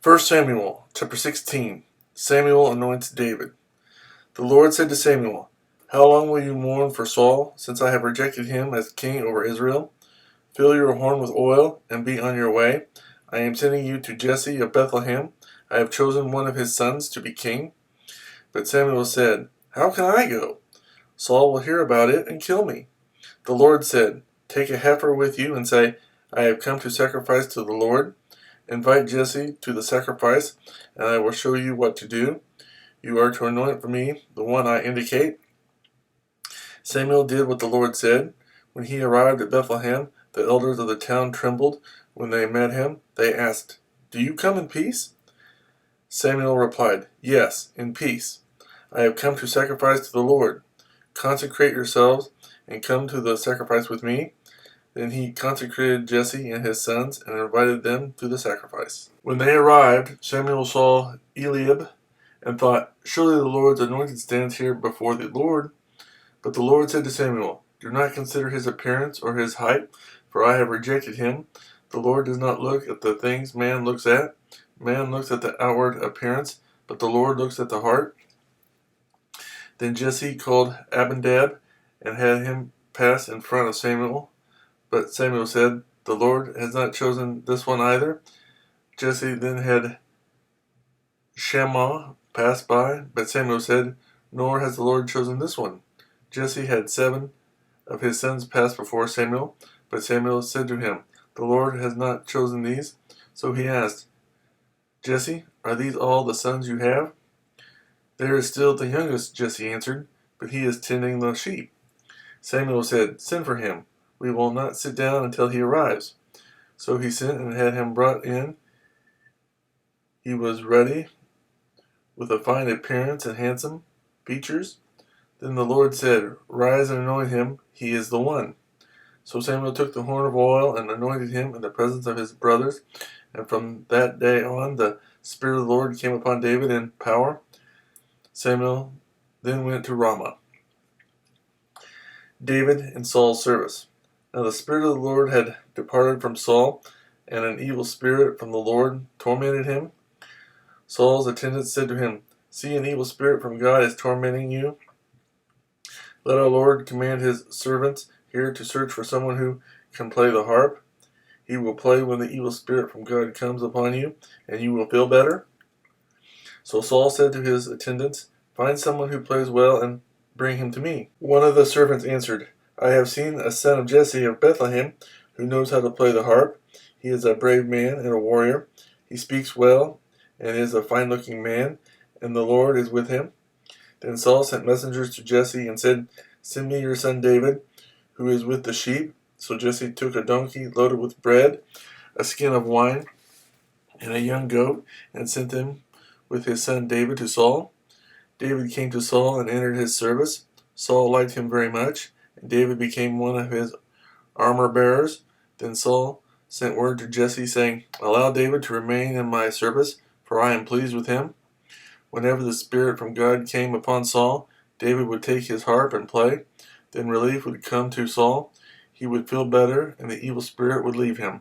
1 Samuel chapter 16. Samuel anoints David. The Lord said to Samuel, "How long will you mourn for Saul, since I have rejected him as king over Israel? Fill your horn with oil, and be on your way. I am sending you to Jesse of Bethlehem. I have chosen one of his sons to be king." But Samuel said, "How can I go? Saul will hear about it and kill me." The Lord said, "Take a heifer with you and say, 'I have come to sacrifice to the Lord.' Invite Jesse to the sacrifice, and I will show you what to do. You are to anoint for me the one I indicate." Samuel did what the Lord said. When he arrived at Bethlehem, the elders of the town trembled when they met him. They asked, "Do you come in peace?" Samuel replied, "Yes, in peace. I have come to sacrifice to the Lord. Consecrate yourselves and come to the sacrifice with me." Then he consecrated Jesse and his sons and invited them to the sacrifice. When they arrived, Samuel saw Eliab and thought, "Surely the Lord's anointed stands here before the Lord." But the Lord said to Samuel, "Do not consider his appearance or his height, for I have rejected him. The Lord does not look at the things man looks at. Man looks at the outward appearance, but the Lord looks at the heart." Then Jesse called Abinadab and had him pass in front of Samuel. But Samuel said, "The Lord has not chosen this one either." Jesse then had Shammah pass by, but Samuel said, "Nor has the Lord chosen this one." Jesse had 7 of his sons pass before Samuel, but Samuel said to him, "The Lord has not chosen these." So he asked, "Jesse, are these all the sons you have?" "There is still the youngest," Jesse answered, "but he is tending the sheep." Samuel said, "Send for him. We will not sit down until he arrives." So he sent and had him brought in. He was ruddy, with a fine appearance and handsome features. Then the Lord said, "Rise and anoint him. He is the one." So Samuel took the horn of oil and anointed him in the presence of his brothers. And from that day on, the Spirit of the Lord came upon David in power. Samuel then went to Ramah. David in Saul's service. Now the Spirit of the Lord had departed from Saul, and an evil spirit from the Lord tormented him. Saul's attendants said to him, "See, an evil spirit from God is tormenting you. Let our Lord command his servants here to search for someone who can play the harp. He will play when the evil spirit from God comes upon you, and you will feel better." So Saul said to his attendants, "Find someone who plays well and bring him to me." One of the servants answered, "I have seen a son of Jesse of Bethlehem who knows how to play the harp. He is a brave man and a warrior. He speaks well and is a fine-looking man, and the Lord is with him." Then Saul sent messengers to Jesse and said, "Send me your son David, who is with the sheep." So Jesse took a donkey loaded with bread, a skin of wine, and a young goat, and sent them with his son David to Saul. David came to Saul and entered his service. Saul liked him very much, and David became one of his armor-bearers. Then Saul sent word to Jesse, saying, "Allow David to remain in my service, for I am pleased with him." Whenever the Spirit from God came upon Saul, David would take his harp and play. Then relief would come to Saul. He would feel better, and the evil spirit would leave him.